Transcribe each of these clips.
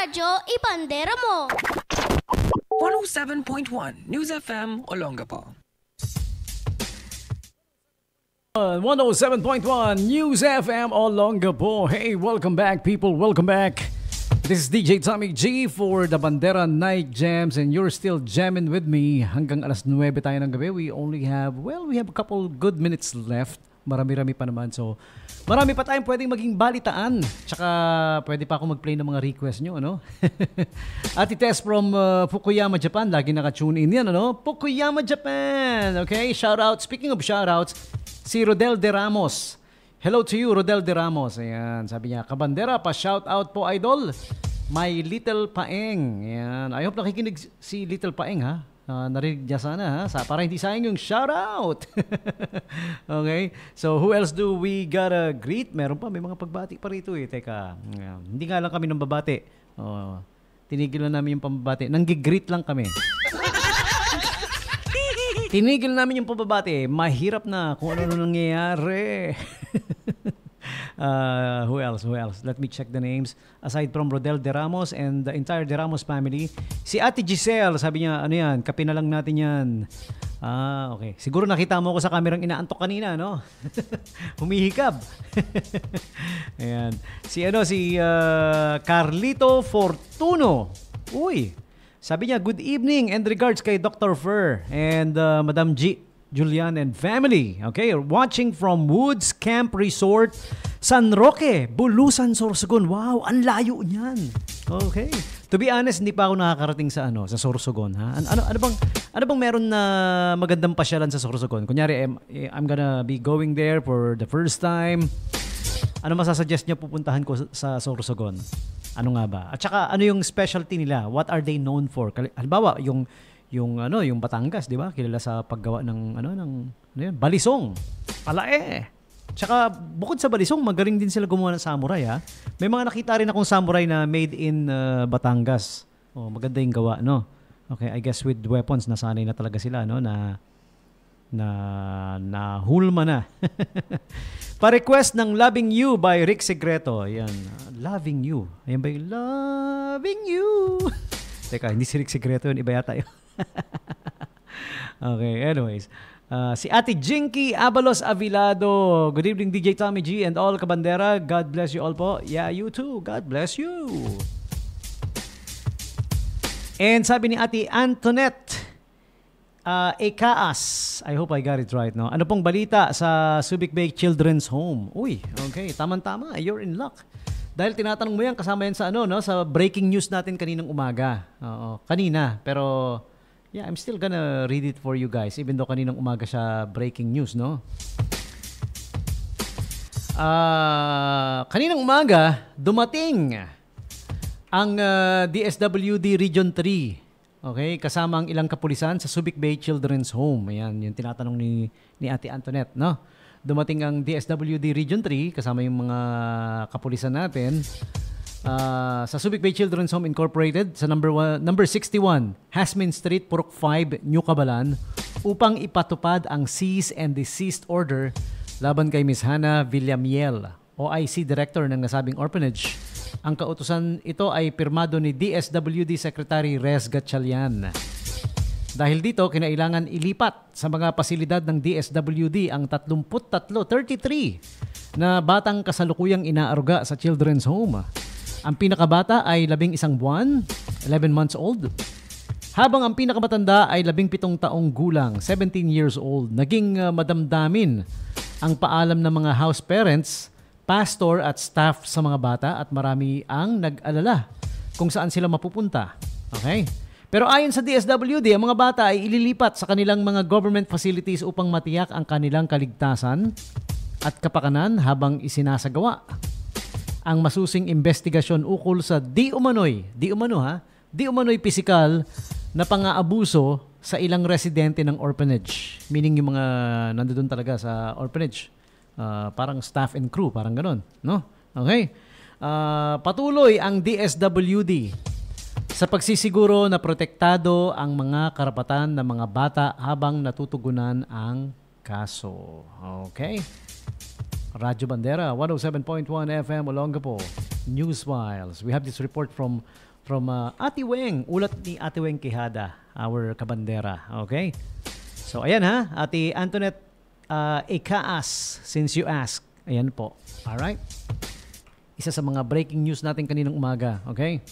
radyo, ibandera mo. 107.1 News FM Olongapo. 107.1 News FM Olongapo. Hey, welcome back people, welcome back. This is DJ Tommy G for the Bandera Night Jams and you're still jamming with me hanggang alas 9 tayo ng gabi. We have a couple good minutes left. Marami-rami pa naman. So, marami pa tayong pwedeng maging balitaan. Tsaka, pwede pa ako mag-play ng mga request nyo, ano? Ati Tess from Fukuyama, Japan. Lagi naka-tune in yan, ano? Fukuyama, Japan! Okay, shout out. Speaking of shout outs, si Rodel De Ramos. Hello to you, Rodel De Ramos. Ayan, sabi niya, Kabandera, pa-shout out po, idol. My Little Paeng. Ayan, I hope nakikinig si Little Paeng, ha? Narinig niya sana, ha? Para hindi sayang yung shoutout. Okay? So, who else do we gotta greet? Meron pa, may mga pagbati pa rito eh. Teka, hindi nga lang kami nang babati. Tinigil na namin yung pambabati. Nanggigreet lang kami. Tinigil namin yung pambabati. Mahirap na kung ano nangyayari. Who else? Let me check the names. Aside from Rodel De Ramos and the entire De Ramos family. Si Ate Giselle, sabi niya, ano yan, kape na lang natin yan. Okay. Siguro nakita mo ko sa kamerang inaantok kanina, no? Humihikab. Ayan. Si Carlito Fortuno. Uy. Sabi niya, good evening and regards kay Dr. Fer and Madam Julian and family. Okay, watching from Woods Camp Resort, San Roque, Bulusan, Sorsogon. Wow, ang layo niyan. Okay. To be honest, hindi pa ako nakakarating sa Sorsogon, ha. Ano bang meron na magandang pasyalan sa Sorsogon? Kunyari, I'm gonna be going there for the first time. Ano masasuggest niyo pupuntahan ko sa Sorsogon? Ano nga ba? At saka ano yung specialty nila? What are they known for? Halimbawa, yung Batangas, 'di ba? Kilala sa paggawa ng balisong. Palae. Tsaka bukod sa balisong, magaling din sila gumawa ng samurai, ha. May mga nakita rin akong samurai na made in Batangas. Maganda yung gawa, no. Okay, I guess with weapons nasanay na talaga sila, no, na hulma na. Pa-request ng Loving You by Rick Secreto. Ayan, Loving You. Ayan ba yung Loving You? Teka, hindi si Rick Secreto yun, iba yata yun. Okay, anyways. Si Ate Jinky Abalos Avilado. Good evening, DJ Tommy G and all Kabandera. God bless you all po. Yeah, you too. God bless you. And sabi ni Ate Antoinette Ekaas. I hope I got it right, no? Ano pong balita sa Subic Bay Children's Home? Uy, okay. Tama-tama. You're in luck. Dahil tinatanong mo yan, kasama yan sa sa breaking news natin kaninang umaga. Kanina. Pero, yeah, I'm still gonna read it for you guys, even though kaninang umaga siya breaking news, no? Kaninang umaga, dumating ang DSWD Region 3. Okay, kasama ang ilang kapulisan sa Subic Bay Children's Home. Ayan, yung tinatanong ni Ate Antoinette, no? Dumating ang DSWD Region 3 kasama yung mga kapulisan natin sa Subic Bay Children's Home Incorporated sa number 61 Hasmin Street, Purok 5, New Cabalan upang ipatupad ang cease and desist order laban kay Ms. Hannah Villamiel, OIC Director ng nasabing orphanage. Ang kautusan ito ay pirmado ni DSWD Secretary Rez Gatchalian. Dahil dito, kinailangan ilipat sa mga pasilidad ng DSWD ang 33 na batang kasalukuyang inaaruga sa children's home. Ang pinakabata ay 11 buwan, 11 months old. Habang ang pinakamatanda ay 17 taong gulang, 17 years old. Naging madamdamin ang paalam ng mga house parents, pastor at staff sa mga bata at marami ang nag-alala kung saan sila mapupunta. Okay? Pero ayon sa DSWD, ang mga bata ay ililipat sa kanilang mga government facilities upang matiyak ang kanilang kaligtasan at kapakanan habang isinasagawa ang masusing investigasyon ukol sa di umano'y pisikal na pang-aabuso sa ilang residente ng orphanage. Meaning yung mga nandoon talaga sa orphanage. Parang staff and crew, parang ganon, no? Okay? Patuloy ang DSWD sa pagsisiguro na protektado ang mga karapatan ng mga bata habang natutugunan ang kaso. Okay? Radyo Bandera, 107.1 FM, Olongapo. News Files. We have this report from Ate Weng. Ulat ni Ate Weng Quijada, our kabandera. Okay? So, ayan ha. Ate Antoinette Ikaas, since you asked. Ayan po. Alright? Isa sa mga breaking news natin kaninang umaga. Okay?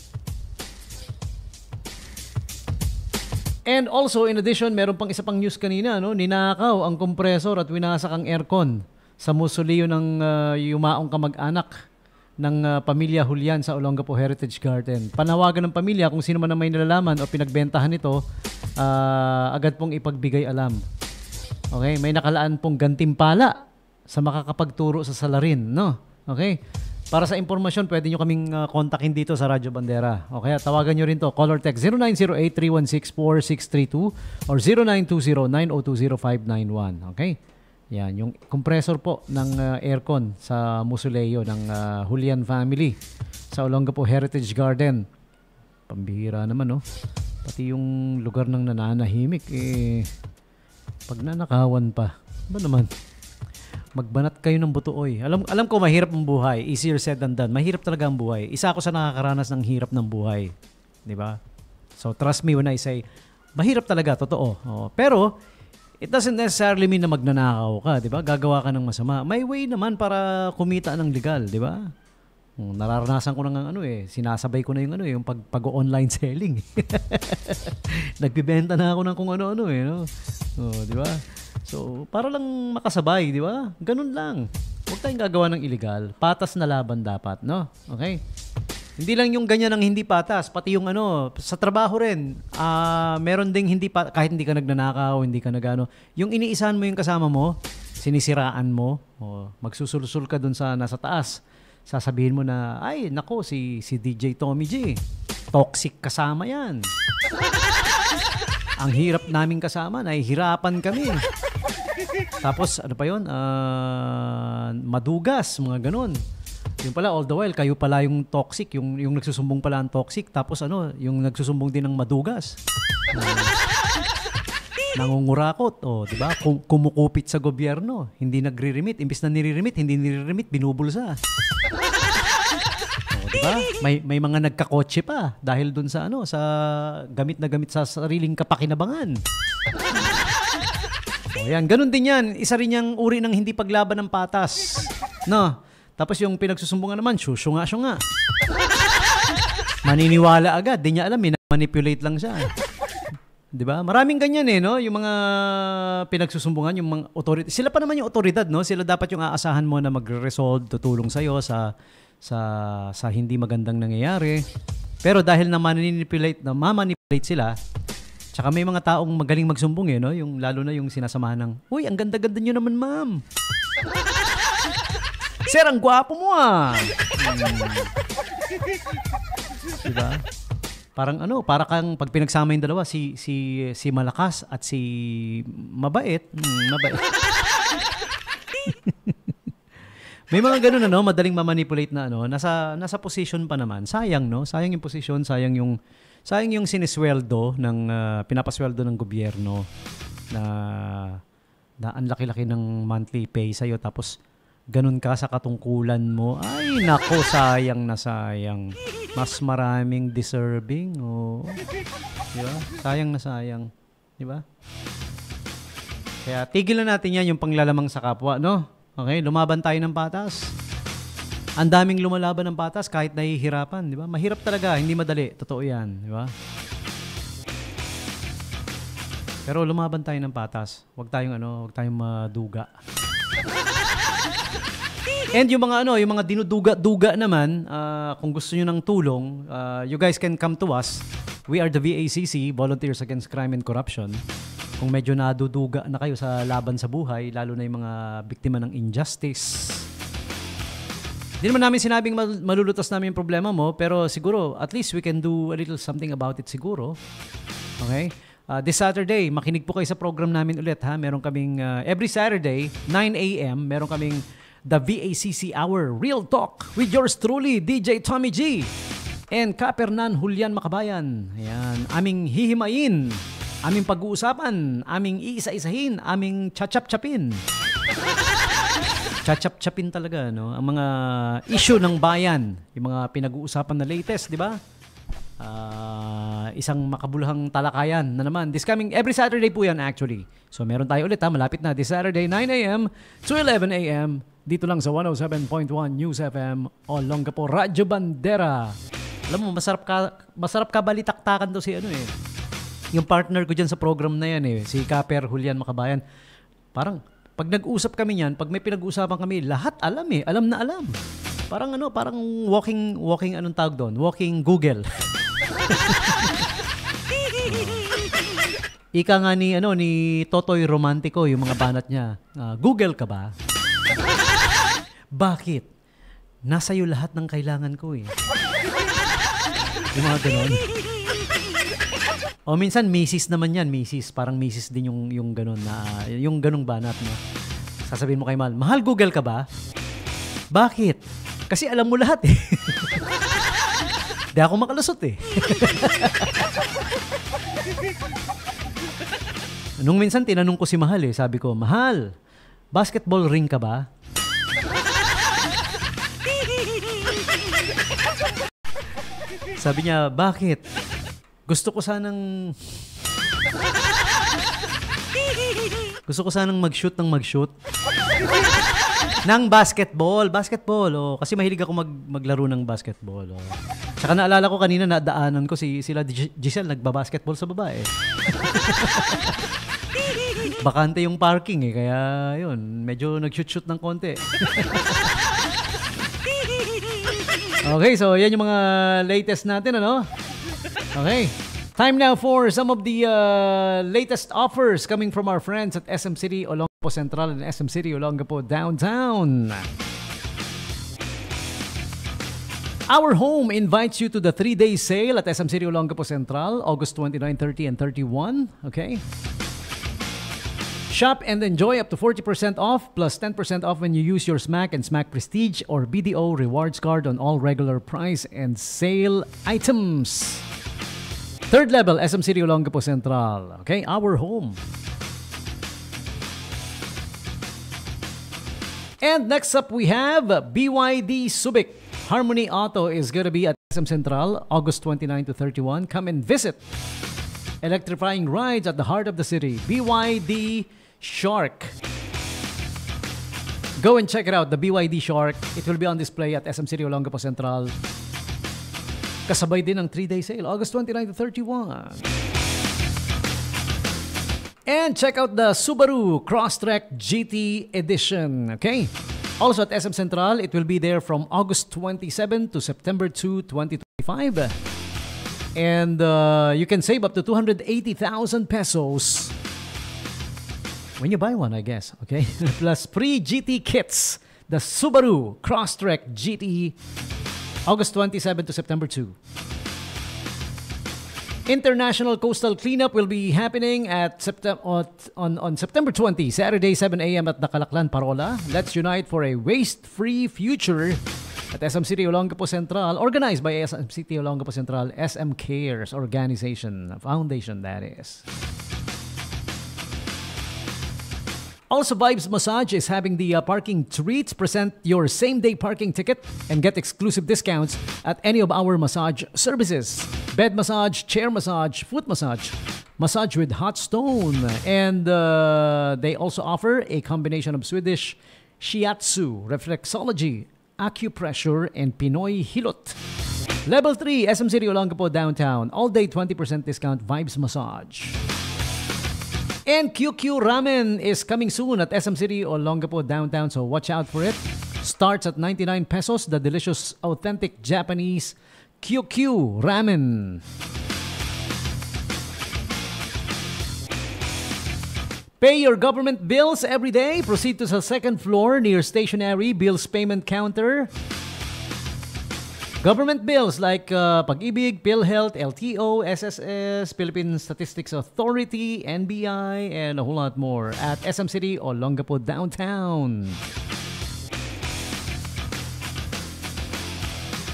And also, in addition, meron pang isa pang news kanina, no? Ninakaw ang kompresor at winasak ang aircon sa mausoleo ng yumaong kamag-anak ng pamilya Julian sa Olongapo Heritage Garden. Panawagan ng pamilya kung sino man ang may nalalaman o pinagbentahan ito, agad pong ipagbigay alam. Okay? May nakalaan pong gantimpala sa makakapagturo sa salarin, no? Okay? Para sa impormasyon, pwede nyo kaming kontakin dito sa Radyo Bandera. O kaya tawagan nyo rin to. Call or text 0908-316-4632 or 0920-9020-591. Okay? Yan. Yung compressor po ng aircon sa mausoleo ng Julian family sa Olongapo Heritage Garden. Pambihira naman, no? Pati yung lugar ng nananahimik, pag nanakawan pa. Ba naman? Magbanat kayo ng buto-oy. Alam ko mahirap ang buhay. Easier said than done. Mahirap talaga ang buhay. Isa ako sa nakakaranas ng hirap ng buhay. 'Di ba? So trust me when I say mahirap talaga, totoo. Pero it doesn't necessarily mean na magnanakaw ka, 'di ba? Gagawa ka ng masama. May way naman para kumita ng legal, 'di ba? Nararanasan ko na ng sinasabay ko na yung pag-online selling. Nagbebenta na ako ng kung ano-ano no. Di ba? So, para lang makasabay, di ba? Ganun lang. Huwag tayong gagawa ng illegal. Patas na laban dapat, no? Okay? Hindi lang yung ganyan ang hindi patas, pati yung sa trabaho rin. Meron ding hindi kahit hindi ka nagnanakaw, hindi ka yung iniisahan mo yung kasama mo, sinisiraan mo, magsusulsul ka dun sa nasa taas. Sasabihin mo na, ay, nako, si DJ Tommy G. Toxic kasama yan. Ang hirap naming kasama, nahihirapan kami. Tapos, ano pa yun? Madugas, mga ganun. Yung pala, all the while, kayo pala yung toxic, yung nagsusumbong pala ang toxic, tapos yung nagsusumbong din ng madugas. Nangungurakot, di ba? Kumukupit sa gobyerno, hindi nagre-remit. Imbis na nire-remit, hindi nire-remit, binubulsa. Diba? May mga nagkakotse pa dahil dun sa sa gamit na gamit sa sariling kapakinabangan. Yan, ganun din yan. Isa rin yung uri ng hindi paglaban ng patas. No? Tapos yung pinagsusumbungan naman, syunga. Maniniwala agad, di niya alam, manipulate lang siya. 'Di ba? Maraming ganyan no, yung mga pinagsusumbungan, yung mga authority. Sila pa naman yung otoridad, no? Sila dapat yung aasahan mo na magre-resolve, tutulong sa iyo sa hindi magandang nangyayari. Pero dahil mamanipulate sila, tsaka may mga taong magaling magsumbong no? Yung lalo na yung sinasamahan ng, uy, ang ganda-ganda niyo naman, ma'am. Sir, ang gwapo mo Diba? Parang para kang pag pinagsama yung dalawa, si malakas at si mabait. Mabait. May mga ganun madaling ma-manipulate na nasa position pa naman. Sayang sayang yung position, sayang yung sinisweldo ng pinapasweldo ng gobyerno na ang laki-laki ng monthly pay sa iyo, tapos ganun ka sa katungkulan mo. Ay nako, sayang na sayang. Mas maraming deserving. Di ba? Sayang na sayang. Di ba? Kaya tigilan natin yan, yung panglalamang sa kapwa, no? Okay, lumaban tayo ng patas. Ang daming lumalaban ng patas kahit nahihirapan, di ba? Mahirap talaga, hindi madali. Totoo yan, di ba? Pero lumaban tayo ng patas. Huwag tayong maduga. And yung mga dinuduga-duga naman, kung gusto niyo ng tulong, you guys can come to us. We are the VACC, Volunteers Against Crime and Corruption. Kung medyo naduduga na kayo sa laban sa buhay, lalo na yung mga biktima ng injustice. Hindi naman namin sinabing malulutas namin yung problema mo, pero siguro, at least we can do a little something about it siguro. Okay? This Saturday, makinig po kayo sa program namin ulit, ha? Meron kaming, every Saturday, 9 a.m., meron kaming The VACC Hour Real Talk with yours truly, DJ Tommy G and Kapernan Julian Makabayan. Ayan, aming hihimayin, aming pag-uusapan, aming iisa-isahin, aming chachap-chapin. chachap-chapin talaga, no? Ang mga issue ng bayan, yung mga pinag-uusapan na latest, di ba? Isang makabuluhang talakayan na naman. This coming, every Saturday po yan actually. So meron tayo ulit malapit na this Saturday 9 a.m. to 11 a.m. Dito lang sa 107.1 News FM Olongapo, Radyo Bandera. Alam mo, masarap ka balitaktakan to si yung partner ko dyan sa program na yan si Kaper Julian Makabayan. Parang pag nag-usap kami niyan, pag may pinag-uusapan kami, lahat alam alam na alam. Parang walking anong tawag doon? Walking Google. Ika nga ni Totoy Romantico yung mga banat niya. Google ka ba? Bakit? Nasa iyo lahat ng kailangan ko Yung mga ganon. O minsan misis naman yan, misis. Parang misis din yung ganon na yung ganong banat mo. Sasabihin mo kay Mahal, Mahal, Google ka ba? Bakit? Kasi alam mo lahat Di ako makalusot Nung minsan tinanong ko si Mahal sabi ko, Mahal, basketball ring ka ba? Sabi niya, bakit? Gusto ko sanang mag-shoot ng basketball. Kasi mahilig ako maglaro ng basketball. Tsaka naalala ko kanina, nadaanan ko sila Giselle nagba-basketball sa baba Bakante yung parking kaya yun, medyo nag-shoot ng konti. Okay, so yan yung mga latest natin, Okay. Time now for some of the latest offers coming from our friends at SM City Olongapo Central and SM City Olongapo Downtown. Our Home invites you to the 3-day sale at SM City Olongapo Central, August 29, 30, and 31. Okay. Shop and enjoy up to 40% off plus 10% off when you use your Smack and Smack Prestige or BDO rewards card on all regular price and sale items. Third level, SM City Olongapo Central. Okay, Our Home. And next up we have BYD Subic. Harmony Auto is going to be at SM Central, August 29 to 31. Come and visit. Electrifying rides at the heart of the city. BYD Shark. Go and check it out, the BYD Shark. It will be on display at SM City Olongapo Central. Kasabay din ang 3-day sale, August 29 to 31. And check out the Subaru Crosstrek GT Edition. Okay? Also at SM Central, it will be there from August 27 to September 2, 2025. And you can save up to 280,000 pesos when you buy one, I guess. Okay? Plus free GT kits. The Subaru Crosstrek GT, August 27 to September 2. International Coastal Cleanup will be happening at on September 20, Saturday, 7 a.m. at Nakalaklan, Parola. Let's unite for a waste-free future at SM City Olongapo Central, organized by SM City Olongapo Central, SM Cares Organization, Foundation, that is. Also, Vibes Massage is having the parking treats. Present your same-day parking ticket and get exclusive discounts at any of our massage services. Bed massage, chair massage, foot massage, massage with hot stone. And they also offer a combination of Swedish shiatsu, reflexology, acupressure, and Pinoy hilot. Level 3, SM City Olongapo Downtown. All-day 20% discount Vibes Massage. And QQ Ramen is coming soon at SM City Olongapo Downtown, so watch out for it. Starts at 99 pesos, the delicious, authentic Japanese QQ Ramen. Pay your government bills every day. Proceed to the second floor near stationary bills payment counter. Government bills like Pag-ibig, PhilHealth, LTO, SSS, Philippine Statistics Authority, NBI, and a whole lot more at SM City Olongapo Downtown.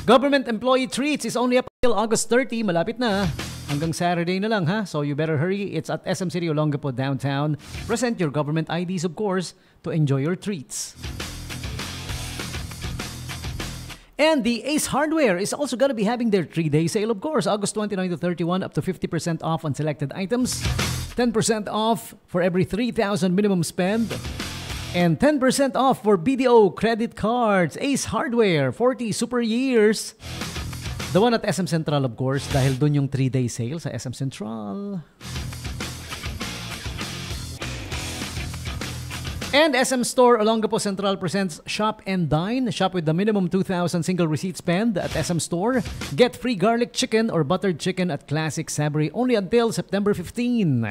Government employee treats is only up until August 30. Malapit na. Hanggang Saturday na lang, ha? So you better hurry. It's at SM City Olongapo Downtown. Present your government IDs, of course, to enjoy your treats. And the Ace Hardware is also going to be having their 3-day sale, of course. August 29 to 31, up to 50% off on selected items. 10% off for every 3,000 minimum spend. And 10% off for BDO credit cards. Ace Hardware, 40 super years. The one at SM Central, of course, dahil dun yung 3-day sale sa SM Central. And SM Store Olongapo Central presents Shop and Dine. Shop with the minimum 2,000 single receipt spend at SM Store. Get free garlic chicken or buttered chicken at Classic Sabri only until September 15.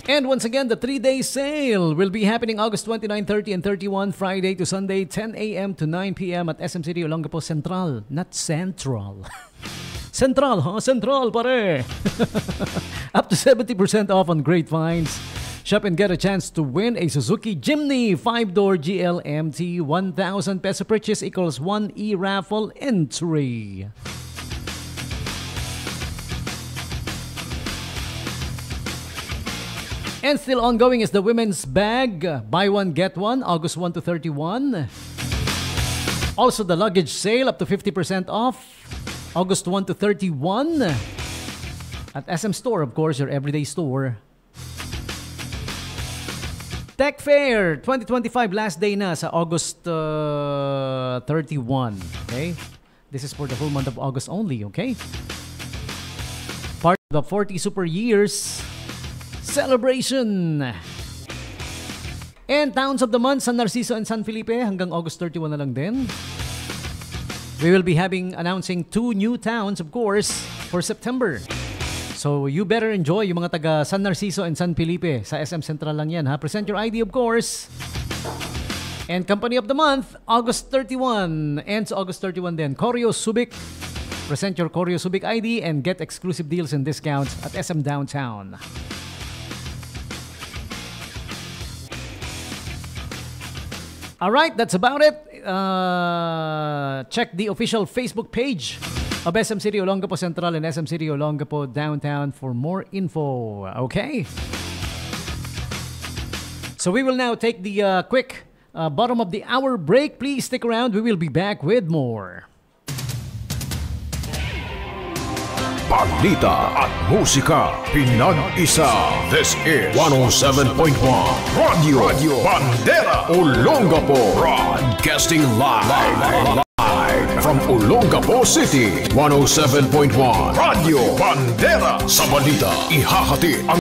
And once again, the 3-day sale will be happening August 29, 30, and 31, Friday to Sunday, 10 a.m. to 9 p.m. at SM City Olongapo Central. Not Central. Central, huh? Central, pare! Up to 70% off on great finds. Shop and get a chance to win a Suzuki Jimny 5-door GLMT. 1,000 peso purchase equals 1 e-raffle entry. And still ongoing is the women's bag. Buy one, get one, August 1 to 31. Also the luggage sale up to 50% off, August 1 to 31. At SM Store, of course, your everyday store. Tech Fair 2025, last day na sa August 31. Okay? This is for the whole month of August only, okay? Part of the 40 Super Years celebration. And Towns of the Month, San Narciso and San Felipe, hanggang August 31 na lang din. We will be announcing 2 new towns, of course, for September. So you better enjoy yung mga taga San Narciso and San Felipe. Sa SM Central lang yan, ha? Present your ID, of course. And Company of the Month, August 31. Ends August 31 din. Koryo Subic. Present your Koryo Subic ID and get exclusive deals and discounts at SM Downtown. Alright, that's about it. Check the official Facebook page of SM City Olongapo Central and SM City Olongapo Downtown for more info. Okay? So we will now take the quick bottom of the hour break. Please stick around. We will be back with more. Balita at musika pinag-isa. This is 107.1 Radio Bandera Olongapo. Broadcasting live from Olongapo City. 107.1 Radio Bandera. Sa balita, ihahatid ang